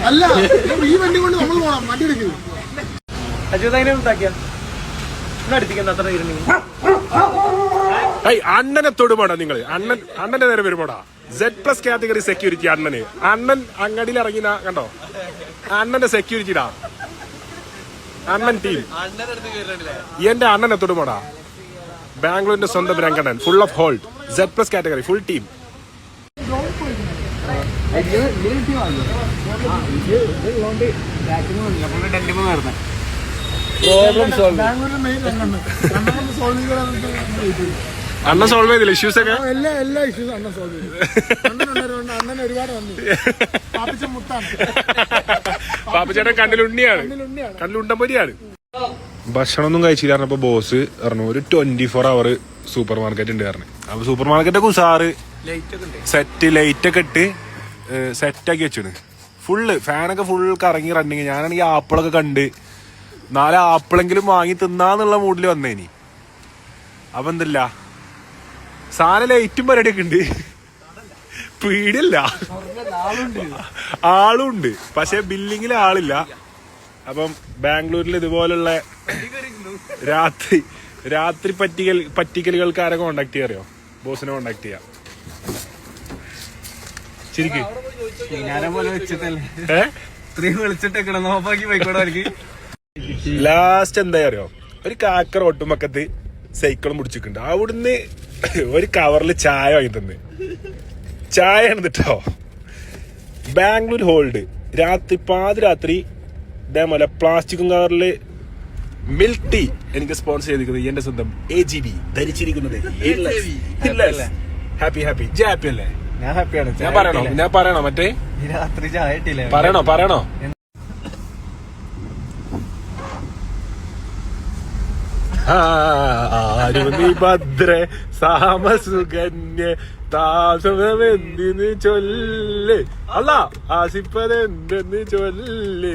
അല്ല ഈ വണ്ടി കൊണ്ട് നമ്മൾ പോണം വണ്ടി എടുക്കുന്നത് അണ്ണനെ തൊടുപാടാ നിങ്ങള്. അണ്ണന്റെ നേരെ വരുമ്പോടാ. Z+ കാറ്റഗറി സെക്യൂരിറ്റി അണ്ണന്. അണ്ണൻ അങ്ങടിയിൽ ഇറങ്ങിന കണ്ടോ? അണ്ണന്റെ സെക്യൂരിറ്റിടാ. അണ്ണൻ ടീം. എന്റെ അണ്ണനെ തൊടുപാടാ. ബാംഗ്ലൂരിന്റെ സ്വന്തം രംഗണ്ണൻ. Full of hold. Z+ category full team. അണ്ണൻ സോൾവ് ചെയ്തില്ല ഇഷ്യൂസ് ഒക്കെ. എല്ലാ ഇഷ്യൂസും അണ്ണൻ സോൾവ് ചെയ്തു. അണ്ണൻ ഒരുപാട് വന്നു. പാപ്പച്ചേട്ടൻ കണ്ണിലുണ്ടമ്പൊരിയാണ്. ഭക്ഷണം ഒന്നും കഴിച്ചില്ലായിരുന്നപ്പോ ബോസ് പറഞ്ഞു ഒരു 24 hour സൂപ്പർ മാർക്കറ്റ് ഉണ്ട് പറഞ്ഞു. അപ്പൊ സൂപ്പർ മാർക്കറ്റൊക്കെ ഉസാറ് സെറ്റ് ലൈറ്റ് ഒക്കെ ഇട്ട് സെറ്റാക്കി വെച്ചു. ഫുള്ള് ഫാനൊക്കെ ഫുൾ കറങ്ങി റണ്ണിങ്. ഞാനാണെങ്കിൽ ആപ്പിളൊക്കെ കണ്ട് 4 ആപ്പിളെങ്കിലും വാങ്ങി തിന്നാന്നുള്ള മൂഡിൽ വന്നേനി. അപ്പൊ എന്തല്ല സാധനം ലൈറ്റും പരിപാടിയൊക്കെ ഉണ്ട്. പീടിയല്ല, ആളുണ്ട്. പക്ഷെ ബില്ലിങ്ങിൽ ആളില്ല. അപ്പം ബാംഗ്ലൂരിൽ ഇതുപോലുള്ള രാത്രി പറ്റിക്കലുകൾക്ക് ആരെ കോണ്ടാക്ട് ചെയ്യാറിയോ? ബോസിനെ കോണ്ടാക്ട് ചെയ്യാം. ശരിക്കും ലാസ്റ്റ് എന്താ അറിയോ? ഒരു കാക്കർ ഒട്ടുമക്കത്ത് സൈക്കിളും മുടിച്ചിട്ടുണ്ട്. അവിടുന്ന് ഒരു കവറിൽ ചായ വാങ്ങി തന്നെ. ചായ ആണ് കേട്ടോ. ബാംഗ്ലൂർ ഹോൾഡ് പാതിരാത്രി ഇതേപോലെ പ്ലാസ്റ്റിക്കും കവറില് മിൽക്ക് ടീ എനിക്ക് സ്പോൺസർ ചെയ്തിരിക്കുന്നത് എന്റെ സ്വന്തം AGB ധരിച്ചിരിക്കുന്നത്. ഹാപ്പി ഹാപ്പി അല്ലേ? ഞാൻ ഹാപ്പിയാണ്. ഞാൻ പറയണോ മറ്റേ രാത്രി ചായ ഇട്ടില്ലേ? പറയണോ ആരുനി ഭദ്ര സാമസുകന്യ താസമെന്തിന് ചൊല്ല് അല്ല ആസിപ്പതെന്തെന്ന് ചൊല്ല്.